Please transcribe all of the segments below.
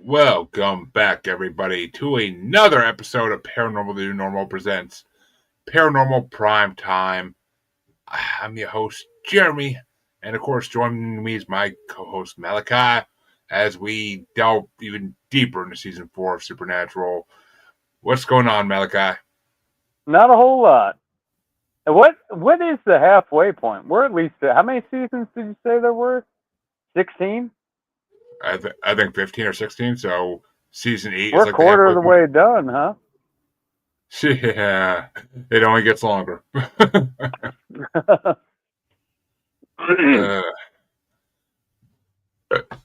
Welcome back, everybody, to another episode of Paranormal the New Normal presents Paranormal Primetime. I'm your host, Jeremy, and of course, joining me is my co-host, Malachi, as we delve even deeper into Season 4 of Supernatural. What's going on, Malachi? Not a whole lot. What is the halfway point? We're at least how many seasons did you say there were? 16? I think 15 or 16, so Season 8 is We're a like the quarter of halfway the point. way done, huh? Yeah, it only gets longer. uh,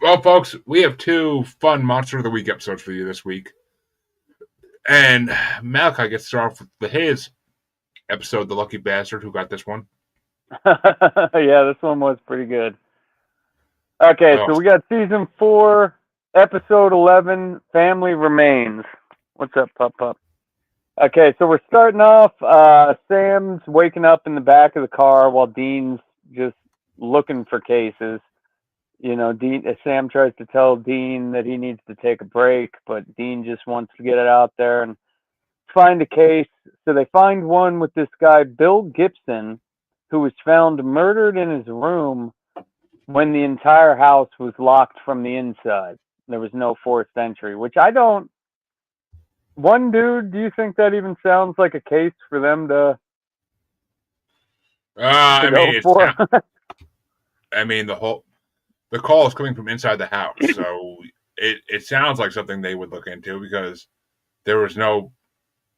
Well, folks, we have two fun Monster of the Week episodes for you this week. And Malachi gets to start off with his episode, The Lucky Bastard, who got this one. Yeah, this one was pretty good. Okay, Oh, so we got season 4, episode 11, Family Remains. What's up, Pup? Okay, so we're starting off. Sam's waking up in the back of the car while Dean's just looking for cases. Sam tries to tell Dean that he needs to take a break, but Dean just wants to get it out there and find a case. So they find one with this guy, Bill Gibson, who was found murdered in his room when the entire house was locked from the inside. There was no forced entry, which I don't. One dude, do you think that even sounds like a case for them to I go mean, for? the call is coming from inside the house, so it sounds like something they would look into because there was no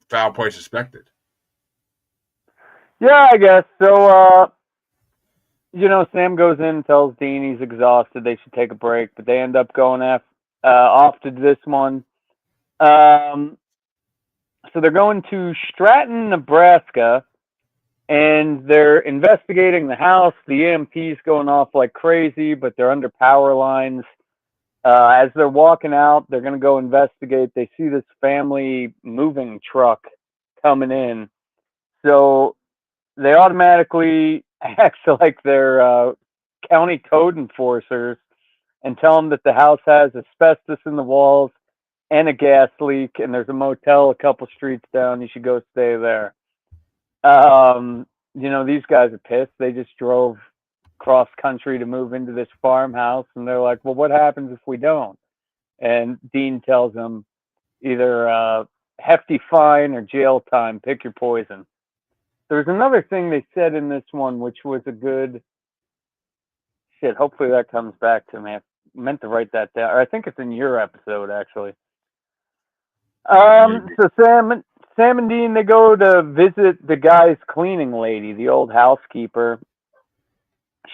foul play suspected. Yeah, I guess so. Sam goes in and tells Dean he's exhausted. They should take a break, but they end up going off to this one. So they're going to Stratton, Nebraska, and they're investigating the house. The EMP's going off like crazy, but they're under power lines. As they're walking out, they're going to go investigate. They see this family moving truck coming in. So they automatically act like they're county code enforcers and tell them that the house has asbestos in the walls and a gas leak, and there's a motel a couple streets down. You should go stay there. These guys are pissed. They just drove cross country to move into this farmhouse, and they're like, well, what happens if we don't? And Dean tells them either hefty fine or jail time. Pick your poison. There's another thing they said in this one, which was a good shit. Hopefully that comes back to me. I meant to write that down. Or I think it's in your episode, actually. So Sam and Dean, they go to visit the guy's cleaning lady, the old housekeeper.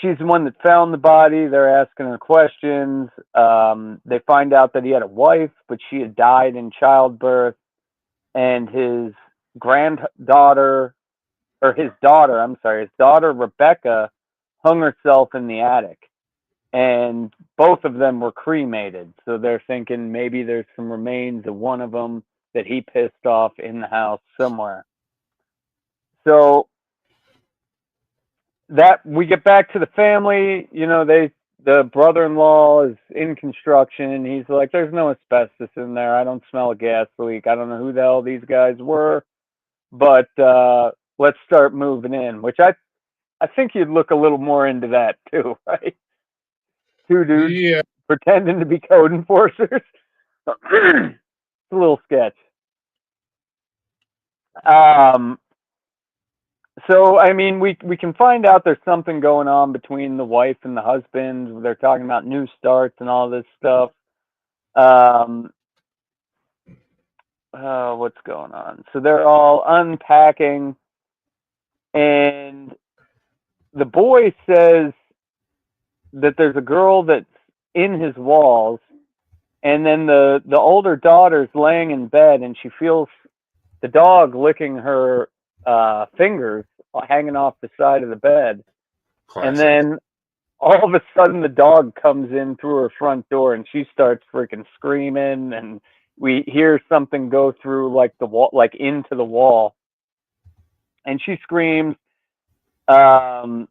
She's the one that found the body. They're asking her questions. They find out that he had a wife, but she had died in childbirth, and his daughter Rebecca, hung herself in the attic, and both of them were cremated. So they're thinking maybe there's some remains of one of them that he pissed off in the house somewhere. So that we get back to the family, the brother-in-law is in construction. He's like, there's no asbestos in there. I don't smell a gas leak. I don't know who the hell these guys were, but let's start moving in, which I think you'd look a little more into that too, right? Two dudes pretending to be code enforcers. It's a little sketch. So I mean, we can find out there's something going on between the wife and the husband. They're talking about new starts and all this stuff. What's going on? So they're all unpacking, and the boy says that there's a girl that's in his walls, and then the older daughter's laying in bed, and she feels the dog licking her fingers hanging off the side of the bed. Classic. And then all of a sudden the dog comes in through her front door, and she starts freaking screaming, and we hear something go through like the wall, like into the wall, and she screams. Sam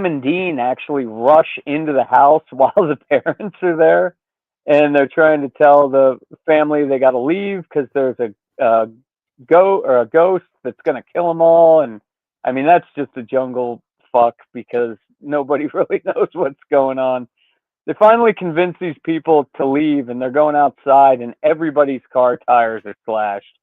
and Dean actually rush into the house while the parents are there, and they're trying to tell the family they got to leave because there's a ghost that's gonna kill them all. And I mean, that's just a jungle fuck because nobody really knows what's going on. They finally convince these people to leave, and they're going outside, and everybody's car tires are slashed.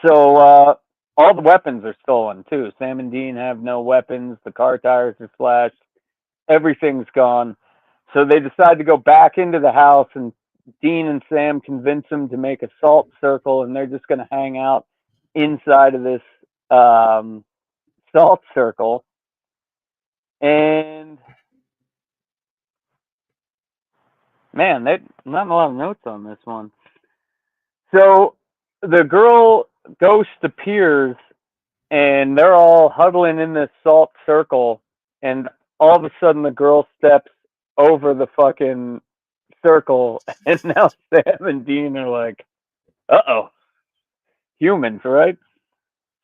So all the weapons are stolen too. Sam and Dean have no weapons. The car tires are slashed. Everything's gone. So they decide to go back into the house, and Dean and Sam convince them to make a salt circle, and they're just going to hang out inside of this salt circle. And man, not a lot of notes on this one. So the girl ghost appears, and they're all huddling in this salt circle, and all of a sudden the girl steps over the fucking circle, and now Sam and Dean are like, "Uh-oh, humans, right?"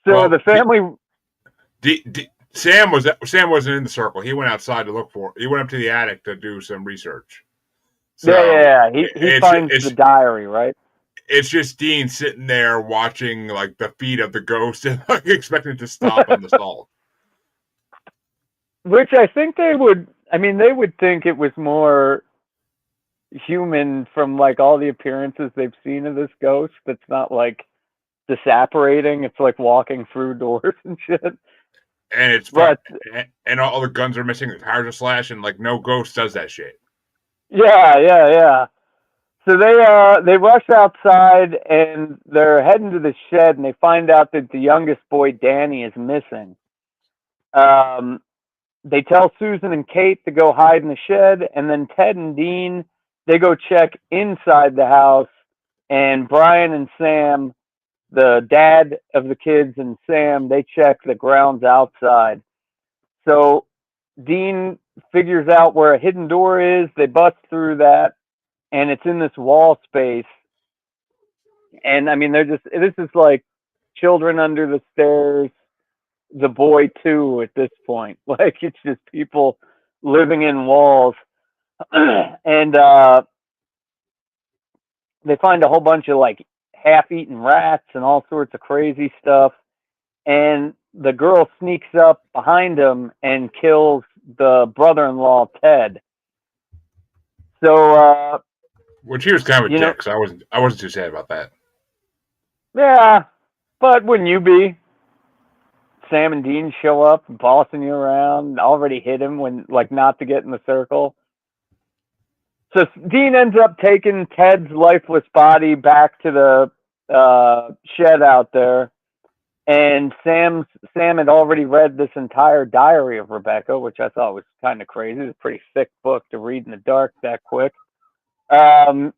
So Well, the family. Sam wasn't in the circle. He went outside to look for it. He went up to the attic to do some research. So Yeah. He finds the diary, right? It's just Dean sitting there watching like the feet of the ghost and like expecting it to stop on the salt. Which I think they would. I mean, they would think it was more human from like all the appearances they've seen of this ghost. That's not like disapparating. It's like walking through doors and shit. And it's but and all the guns are missing. The tires are slashed, and like no ghost does that shit. Yeah. So they rush outside, and they're heading to the shed, and they find out that the youngest boy Danny is missing. They tell Susan and Kate to go hide in the shed, and then Ted and Dean, they go check inside the house, and Brian and Sam, the dad of the kids, and Sam, they check the grounds outside. So Dean figures out where a hidden door is. They bust through that, and it's in this wall space. And I mean, this is like Children Under the Stairs, The Boy 2 at this point. Like, it's just people living in walls. And they find a whole bunch of like half-eaten rats and all sorts of crazy stuff. And the girl sneaks up behind him and kills the brother-in-law Ted. So which he was kind of a dick, so I wasn't too sad about that. Yeah, but wouldn't you be? Sam and Dean show up bossing you around, already hit him when like not to get in the circle. So Dean ends up taking Ted's lifeless body back to the shed out there, and Sam had already read this entire diary of Rebecca, which I thought was kind of crazy. It's a pretty thick book to read in the dark that quick. And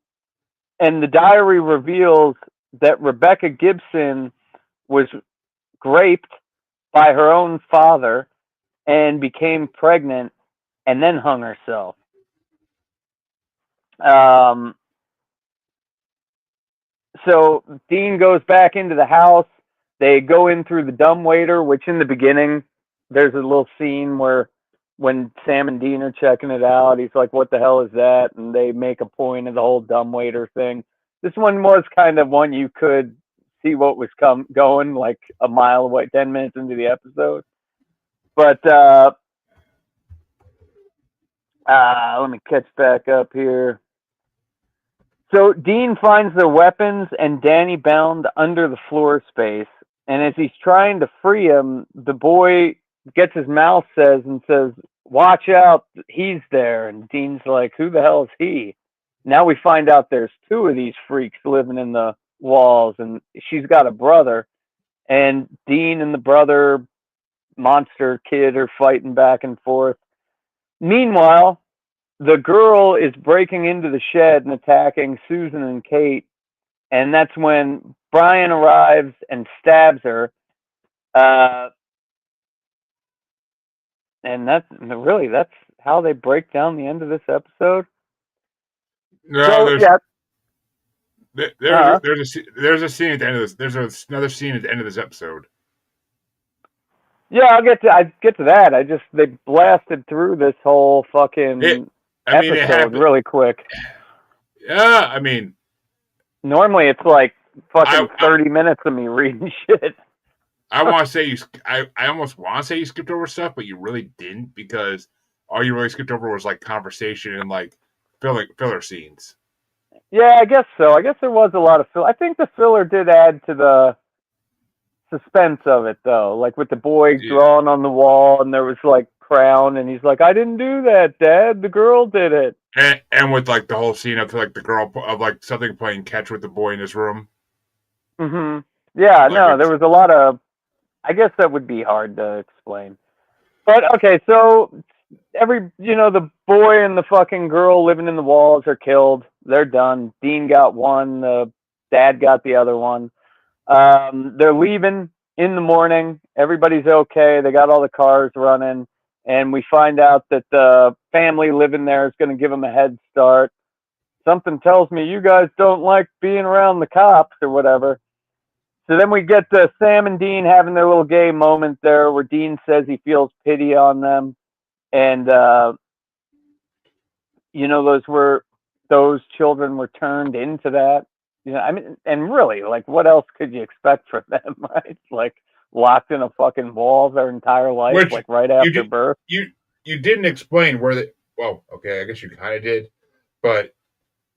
the diary reveals that Rebecca Gibson was raped by her own father and became pregnant and then hung herself. So Dean goes back into the house. They go in through the dumbwaiter, which in the beginning, there's a little scene where when Sam and Dean are checking it out, he's like, "What the hell is that?" And they make a point of the whole dumbwaiter thing. This one was kind of one you could see what was going like a mile away, 10 minutes into the episode. But let me catch back up here. So Dean finds their weapons and Danny bound under the floor space. And as he's trying to free him, the boy gets his mouth and says, "Watch out, he's there." And Dean's like, "Who the hell is he?" Now we find out there's two of these freaks living in the walls, and she's got a brother. And Dean and the brother monster kid are fighting back and forth. Meanwhile, the girl is breaking into the shed and attacking Susan and Kate. And that's when Brian arrives and stabs her. And that's how they break down the end of this episode. No, so, there's a scene at the end of this. There's another scene at the end of this episode. Yeah, I get to that. They blasted through this whole fucking. episode really quick. Yeah, I mean, normally it's like fucking 30 minutes of me reading shit. I want to say I almost want to say you skipped over stuff, but you really didn't, because all you really skipped over was like conversation and like filler scenes. Yeah, I guess so. I guess there was a lot of filler. I think the filler did add to the suspense of it, though. Like with the boy drawn on the wall, and there was like crown, and he's like, "I didn't do that, Dad. The girl did it." And with like the whole scene of like the girl of like something playing catch with the boy in his room. Mm-hmm. Yeah, like no, there was a lot of. I guess that would be hard to explain. But okay, so the boy and the fucking girl living in the walls are killed. They're done. Dean got one. The dad got the other one. They're leaving in the morning. Everybody's okay. They got all the cars running. And we find out that the family living there is going to give them a head start. Something tells me you guys don't like being around the cops or whatever. So then we get Sam and Dean having their little gay moment there where Dean says he feels pity on them. And, those children were turned into that. I mean, and really, like, what else could you expect from them, right? Like, locked in a fucking wall their entire life, like right after birth. You didn't explain where they. Well, okay, I guess you kind of did, but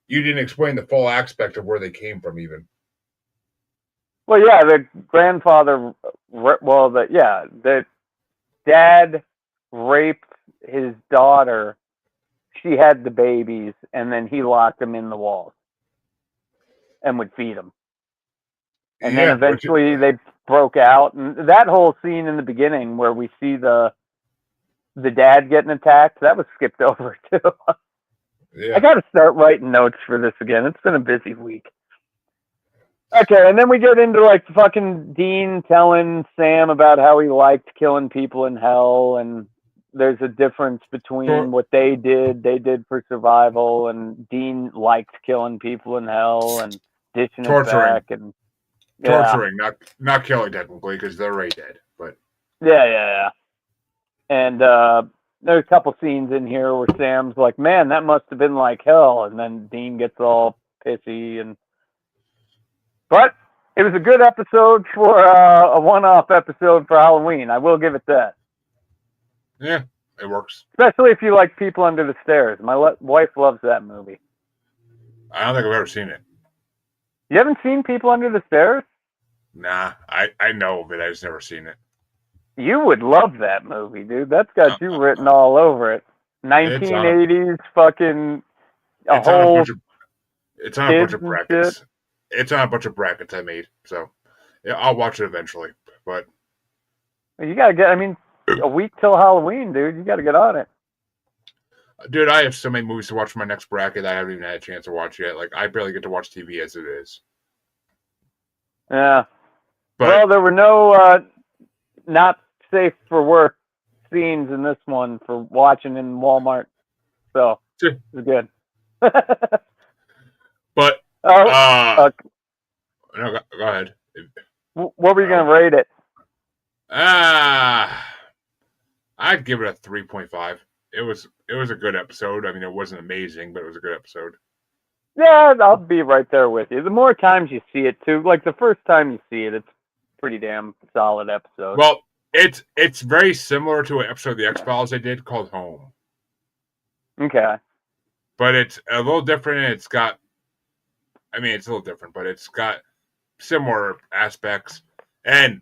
you didn't explain the full aspect of where they came from, even. Well, yeah, the grandfather. The dad raped his daughter. She had the babies, and then he locked them in the walls and would feed them. And then eventually they broke out. And that whole scene in the beginning where we see the dad getting attacked, that was skipped over too. Yeah. I got to start writing notes for this again. It's been a busy week. Okay, and then we get into like fucking Dean telling Sam about how he liked killing people in hell, and there's a difference between what they did for survival, and Dean liked killing people in hell and dishing it back and torturing, not killing technically because they're already dead, but yeah. And there's a couple scenes in here where Sam's like, "Man, that must have been like hell," and then Dean gets all pissy But it was a good episode for a one-off episode for Halloween. I will give it that. Yeah, it works. Especially if you like People Under the Stairs. My wife loves that movie. I don't think I've ever seen it. You haven't seen People Under the Stairs? Nah, I know of it. I've just never seen it. You would love that movie, dude. That's got you written all over it. 1980s fucking it's on a bunch of brackets. Shit. It's on a bunch of brackets I made, so yeah, I'll watch it eventually. But you gotta get. I mean, a week till Halloween, dude. You gotta get on it. Dude, I have so many movies to watch for my next bracket that I haven't even had a chance to watch yet. Like, I barely get to watch TV as it is. Yeah. Well, there were no not safe for work scenes in this one for watching in Walmart, so it was good. But no, go ahead. What were you gonna rate it? I'd give it a 3.5. It was a good episode. I mean, it wasn't amazing, but it was a good episode. Yeah, I'll be right there with you. The more times you see it, too, like the first time you see it, it's a pretty damn solid episode. Well, it's very similar to an episode of the X-Files they did called Home. Okay. But it's a little different, and it's a little different, but it's got similar aspects. And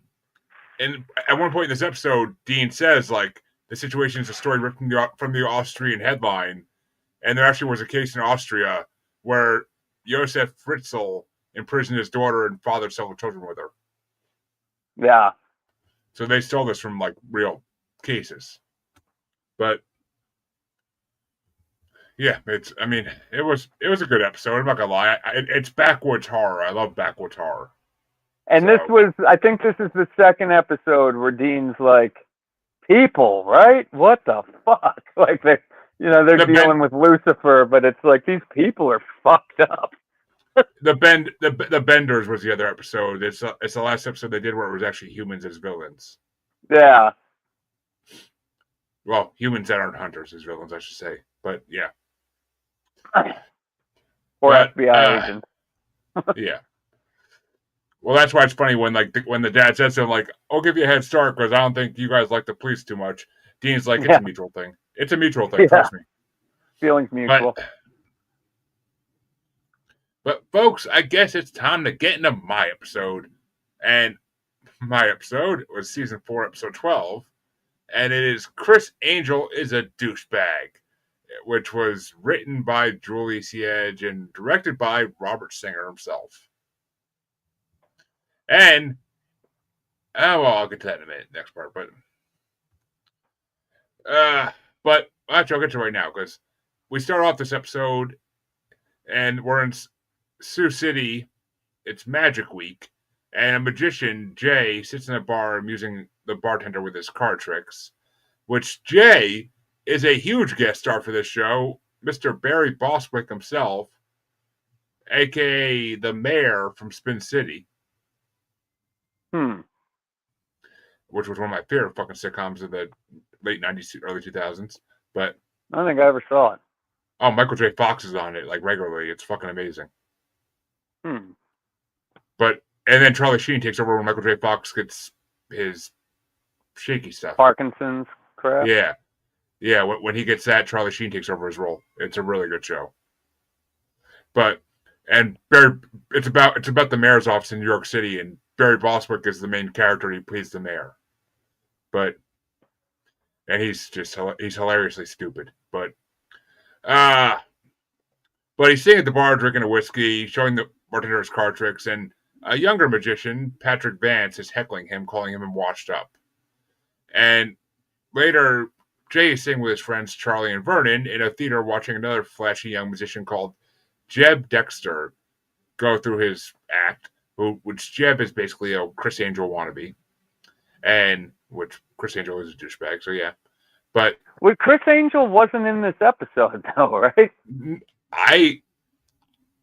at one point in this episode, Dean says, like, the situation is a story ripped from the Austrian headline, and there actually was a case in Austria where Josef Fritzl imprisoned his daughter and fathered several children with her. Yeah. So they stole this from, like, real cases. But yeah, it was a good episode. I'm not gonna lie. It's backwoods horror. I love backwoods horror. And I think this is the second episode where Dean's like, people, right? What the fuck? Like they're dealing with Lucifer, but it's like these people are fucked up. The Benders was the other episode. It's the last episode they did where it was actually humans as villains. Yeah. Well, humans that aren't hunters as villains, I should say. But yeah. Or But, FBI agents. yeah. Well, that's why it's funny when when the dad says to him, like, "I'll give you a head start because I don't think you guys like the police too much." Dean's like, "It's Yeah, a mutual thing. It's a mutual thing. yeah. Trust me." Feelings But mutual. folks, I guess it's time to get into my episode, and my episode was season 4, episode 12, and it is Criss Angel is a Douchebag, which was written by Julie Siege and directed by Robert Singer himself. And well, I'll get to that in a minute, next part. But actually, I'll get to it right now because we start off this episode and we're in Sioux City. It's Magic Week, and a magician, Jay, sits in a bar amusing the bartender with his card tricks. Which Jay is a huge guest star for this show, Mr. Barry Bostwick himself, aka the mayor from Spin City. Which was one of my favorite fucking sitcoms of the late 90s, early 2000s. But I don't think I ever saw it. oh, Michael J. Fox is on it like regularly. It's fucking amazing. But and then Charlie Sheen takes over when Michael J. Fox gets his shaky stuff. Parkinson's crap. Yeah. When he gets that, Charlie Sheen takes over his role. It's a really good show. But and Barry, it's about the mayor's office in New York City, and Barry Bostwick is the main character. And he plays the mayor. And he's hilariously stupid. But he's sitting at the bar drinking a whiskey, showing the bartender his card tricks, and a younger magician, Patrick Vance, is heckling him, calling him washed up. And later, Jay is sitting with his friends Charlie and Vernon in a theater watching another flashy young musician called Jeb Dexter go through his act, which Jeb is basically a Criss Angel wannabe. And which Criss Angel is a douchebag, so yeah. But Criss Angel wasn't in this episode though, right?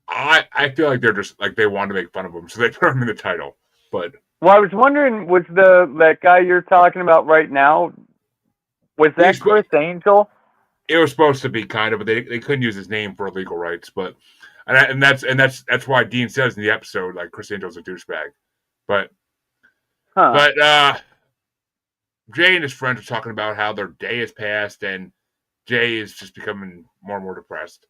I feel like they're just like they wanted to make fun of him, so they put him in the title. But I was wondering, was that guy you're talking about right now, was that Criss Angel? It was supposed to be kind of, but they couldn't use his name for legal rights. But and that's why Dean says in the episode like Criss Angel's a douchebag. But Jay and his friends are talking about how their day has passed, and Jay is just becoming more and more depressed.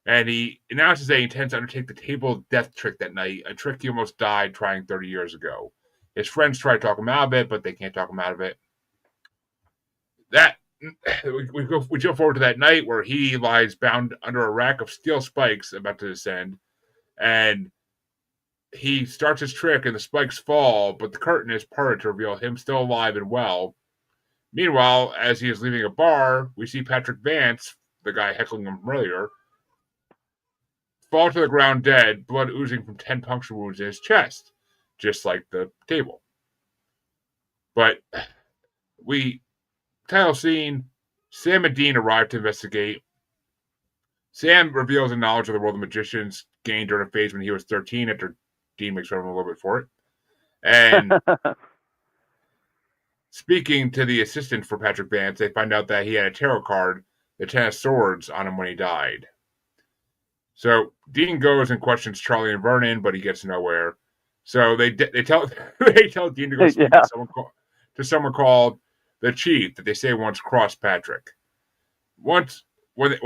And he announces that he intends to undertake the table death trick that night, a trick he almost died trying 30 years ago. His friends try to talk him out of it, but they can't talk him out of it. We jump forward to that night where he lies bound under a rack of steel spikes about to descend, and he starts his trick, and the spikes fall, but the curtain is parted to reveal him still alive and well. Meanwhile, as he is leaving a bar, we see Patrick Vance, the guy heckling him earlier, fall to the ground dead, blood oozing from 10 puncture wounds in his chest, just like the table. But title scene, Sam and Dean arrive to investigate. Sam reveals a knowledge of the world of magicians gained during a phase when he was 13 after Dean makes fun of him a little bit for it. And speaking to the assistant for Patrick Vance, they find out that he had a tarot card, the Ten of Swords, on him when he died. So Dean goes and questions Charlie and Vernon, but he gets nowhere. So they tell Dean to go speak to someone called the Chief that they say once crossed Patrick. When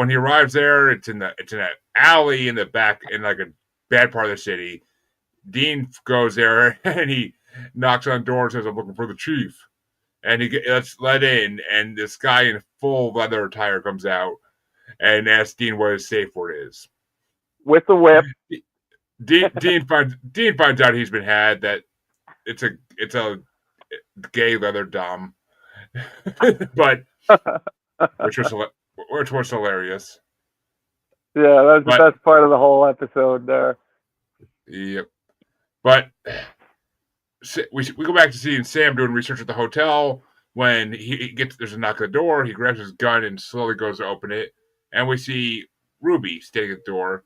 he arrives there, it's in an alley in the back in like a bad part of the city. Dean goes there and he knocks on the door and says, "I'm looking for the Chief." And he gets let in, and this guy in full leather attire comes out and asks Dean what his safe word is. With the whip. Dean finds out he's been had, that it's a gay leather dom, but which was hilarious. Yeah, that's the best part of the whole episode there. Yep. But we go back to seeing Sam doing research at the hotel. When there's a knock at the door, he grabs his gun and slowly goes to open it, and we see Ruby standing at the door.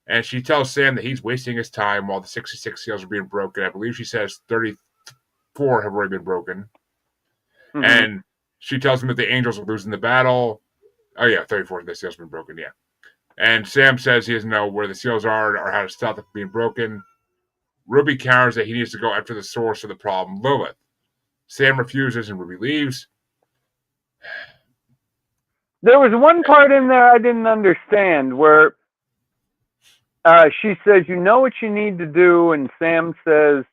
And she tells Sam that he's wasting his time while the 66 seals are being broken. I believe she says 34 have already been broken. Mm-hmm. And she tells him that the angels are losing the battle. Oh, yeah, 34 of the seals have been broken, yeah. And Sam says he doesn't know where the seals are or how to stop them from being broken. Ruby counters that he needs to go after the source of the problem, Lilith. Sam refuses and Ruby leaves. There was one part in there I didn't understand where she says, "You know what you need to do," and Sam says,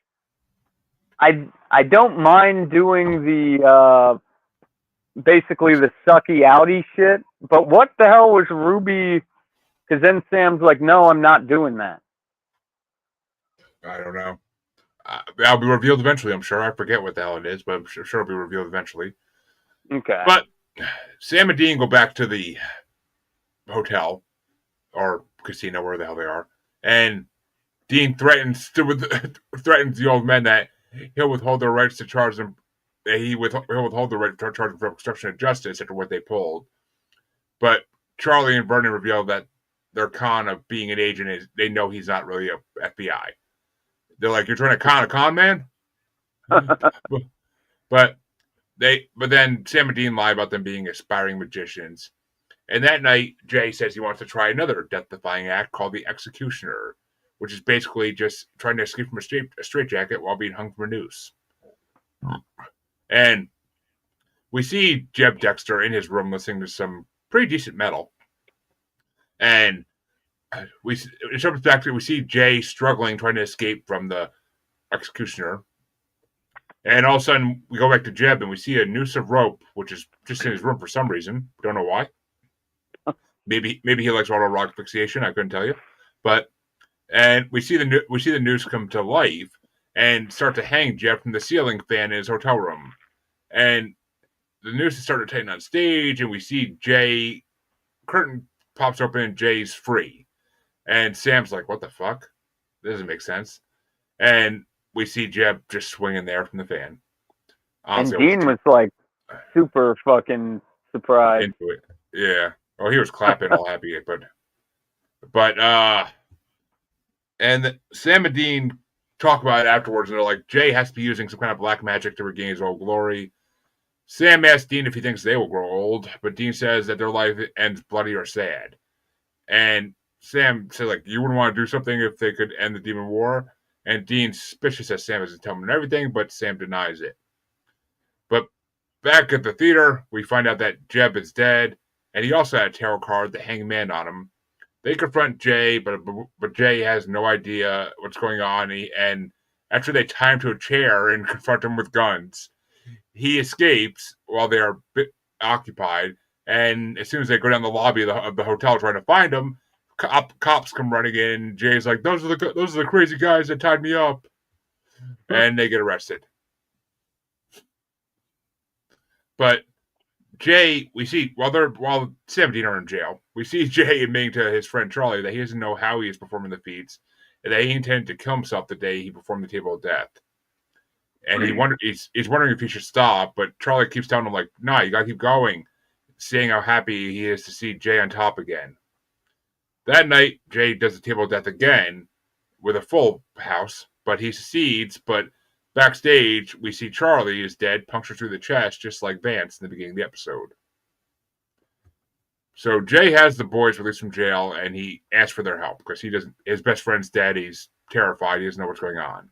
"I don't mind doing the basically the sucky outy shit, but what the hell was Ruby?" Because then Sam's like, "No, I'm not doing that." I don't know. That'll be revealed eventually, I'm sure. I forget what the hell it is, but I'm sure it'll be revealed eventually. Okay. But Sam and Dean go back to the hotel or casino, where the hell they are, and Dean threatens the old men that he'll withhold their rights to charge them. He'll withhold the right to charge them for obstruction of justice after what they pulled. But Charlie and Vernon reveal that their con of being an agent is they know he's not really a FBI. They're like, "You're trying to con a con man," but then Sam and Dean lie about them being aspiring magicians. And that night, Jay says he wants to try another death-defying act called the Executioner, which is basically just trying to escape from a straitjacket while being hung from a noose. And we see Jeb Dexter in his room listening to some pretty decent metal. And we see Jay struggling, trying to escape from the Executioner. And all of a sudden, we go back to Jeb and we see a noose of rope, which is just in his room for some reason. Don't know why. Maybe he likes auto rock fixation. I couldn't tell you. And we see the noose come to life and start to hang Jeb from the ceiling fan in his hotel room. And the noose is starting to tighten on stage, and we see Jay. Curtain pops open and Jay's free. And Sam's like, "What the fuck? This doesn't make sense." And we see Jeb just swinging there from the fan. Honestly, and Dean was like super fucking surprised. Into it. Yeah. Oh, he was clapping all happy, and Sam and Dean talk about it afterwards, and they're like, Jay has to be using some kind of black magic to regain his old glory. Sam asks Dean if he thinks they will grow old, but Dean says that their life ends bloody or sad. And Sam says, like, you wouldn't want to do something if they could end the demon war. And Dean's suspicious that Sam isn't telling him everything, but Sam denies it. But back at the theater, we find out that Jeb is dead, and he also had a tarot card, the Hanged Man, on him. They confront Jay, but Jay has no idea what's going on. And after they tie him to a chair and confront him with guns, he escapes while they are occupied. And as soon as they go down the lobby of the hotel trying to find him, cops come running in. Jay's like, "Those are the crazy guys that tied me up," and they get arrested. But Jay, we see while 17 are in jail, we see Jay admitting to his friend Charlie that he doesn't know how he is performing the feats, and that he intended to kill himself the day he performed the table of death. And he's wondering if he should stop, but Charlie keeps telling him, like, "Nah, you gotta keep going," saying how happy he is to see Jay on top again. That night, Jay does the table of death again with a full house, but he succeeds. But backstage, we see Charlie is dead, punctured through the chest, just like Vance in the beginning of the episode. So Jay has the boys released from jail, and he asks for their help because his best friend's dead. He's terrified. He doesn't know what's going on.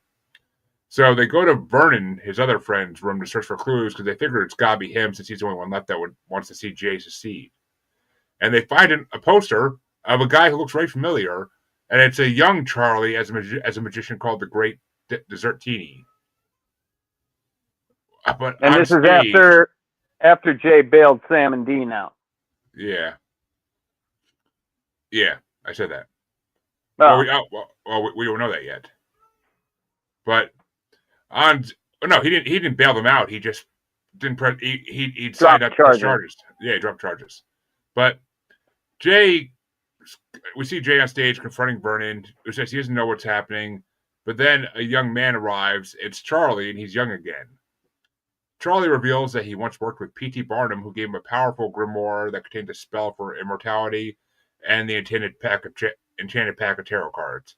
So they go to Vernon, his other friend's room, to search for clues because they figure it's got to be him since he's the only one left that wants to see Jay succeed. And they find a poster of a guy who looks very familiar, and it's a young Charlie as a magician called the Great Desertini. But and this stage, is after Jay bailed Sam and Dean out. Yeah, I said that. Oh. We don't know that yet. But he didn't bail them out. He just didn't press. He signed up for charges. Yeah, he dropped charges. But we see Jay on stage confronting Vernon, who says he doesn't know what's happening. But then a young man arrives. It's Charlie, and he's young again. Charlie reveals that he once worked with P.T. Barnum, who gave him a powerful grimoire that contained a spell for immortality and the enchanted pack of tarot cards.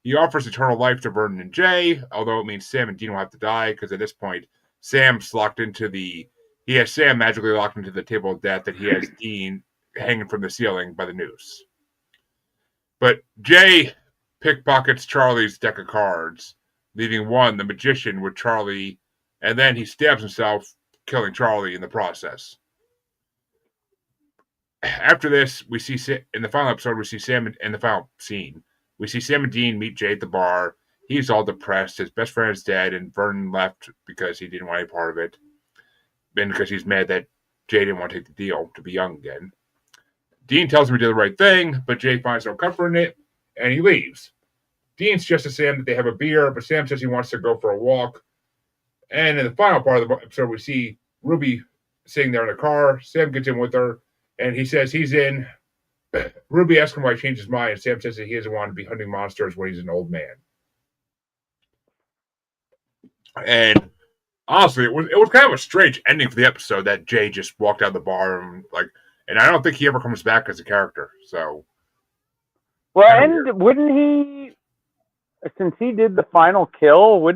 He offers eternal life to Vernon and Jay, although it means Sam and Dean will have to die, because at this point, he has Sam magically locked into the table of death that he has Dean hanging from the ceiling by the noose. But Jay pickpockets Charlie's deck of cards, leaving one, the magician, with Charlie, and then he stabs himself, killing Charlie in the process. After this, we see in the final episode, we see Sam in the final scene. We see Sam and Dean meet Jay at the bar. He's all depressed. His best friend is dead, and Vernon left because he didn't want any part of it. And because he's mad that Jay didn't want to take the deal to be young again. Dean tells him he did the right thing, but Jay finds no comfort in it, and he leaves. Dean suggests to Sam that they have a beer, but Sam says he wants to go for a walk. And in the final part of the episode, we see Ruby sitting there in the car. Sam gets in with her, and he says he's in. Ruby asks him why he changed his mind, and Sam says that he doesn't want to be hunting monsters when he's an old man. And honestly, it was kind of a strange ending for the episode that Jay just walked out of the bar and I don't think he ever comes back as a character. So, well, and wouldn't he? Since he did the final kill,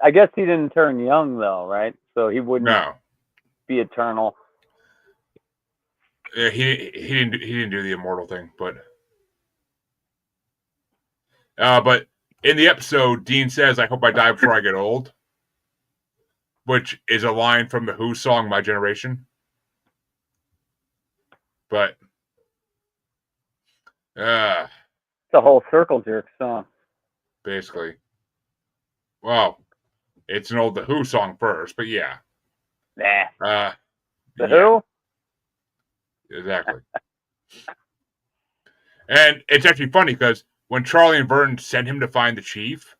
I guess he didn't turn young though, right? So he wouldn't be eternal. Yeah, he didn't do the immortal thing, but in the episode, Dean says, "I hope I die before I get old," which is a line from the Who song "My Generation." But it's a whole Circle Jerk song. Basically. Well, it's an old The Who song first, but yeah. Nah. The Who? Exactly. And it's actually funny because when Charlie and Vernon send him to find the chief,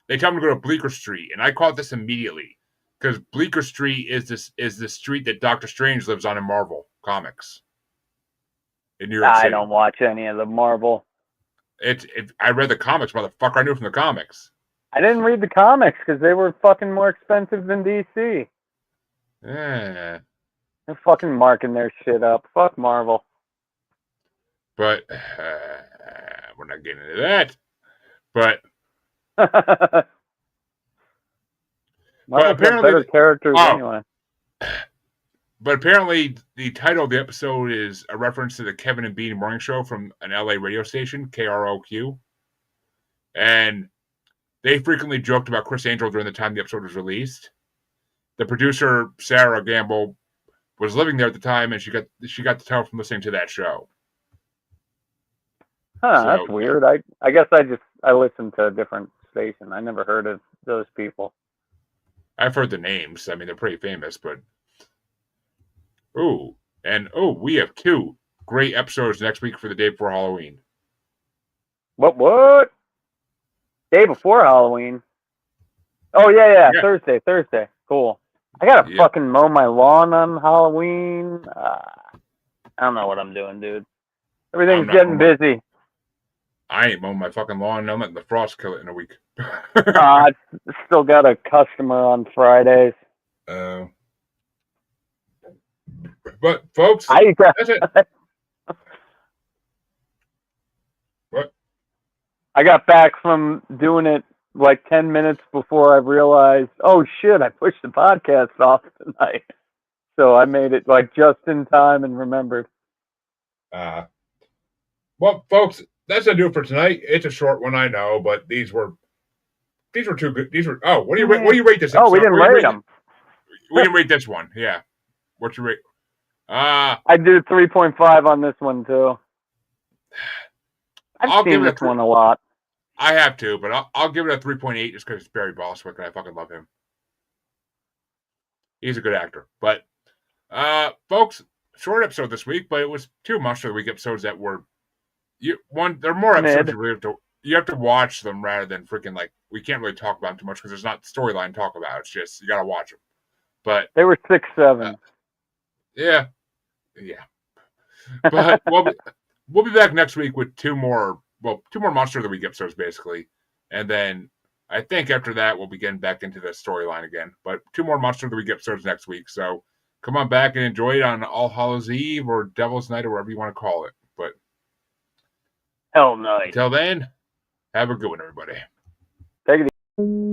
they tell him to go to Bleecker Street, and I caught this immediately because Bleecker Street is the street that Doctor Strange lives on in Marvel Comics. In New York City. I don't watch any of the Marvel. I read the comics, motherfucker. I knew from the comics. I didn't read the comics because they were fucking more expensive than DC. Yeah. They're fucking marking their shit up. Fuck Marvel. But we're not getting into that. But apparently better characters anyway. But apparently, the title of the episode is a reference to the Kevin and Bean morning show from an LA radio station, KROQ. And they frequently joked about Criss Angel during the time the episode was released. The producer, Sarah Gamble, was living there at the time, and she got the title from listening to that show. Huh, that's weird. I guess I listened to a different station. I never heard of those people. I've heard the names. I mean, they're pretty famous, but... we have 2 great episodes next week for the day before Halloween. What? Day before Halloween? Oh, yeah. Thursday. Cool. I gotta fucking mow my lawn on Halloween. I don't know what I'm doing, dude. Everything's getting busy. I ain't mowing my fucking lawn. I'm letting the frost kill it in a week. I still got a customer on Fridays. But, folks, that's it. What? I got back from doing it like 10 minutes before I realized, oh, shit, I pushed the podcast off tonight. So I made it like just in time and remembered. Well, folks, that's going to do it for tonight. It's a short one, I know, but these were too good. What do you rate this episode? Oh, we didn't rate them. We didn't rate this one, yeah. What's your rate? I did 3.5 on this one too. I've seen this one a lot. I have too, but I'll give it a 3.8 just because it's Barry Bostwick and I fucking love him. He's a good actor. But folks, short episode this week, but it was 2 Monster of the Week episodes that were they're more episodes you have to watch them rather than freaking we can't really talk about them too much because there's not storyline to talk about. It's just you gotta watch them. But they were 6, 7. Yeah. But we'll be back next week with 2 more Monster of the Week episodes, basically. And then I think after that, we'll be getting back into the storyline again. But 2 more Monster of the Week episodes next week. So come on back and enjoy it on All Hallows Eve or Devil's Night or whatever you want to call it. But Hell Night. Until then, have a good one, everybody. Take it easy.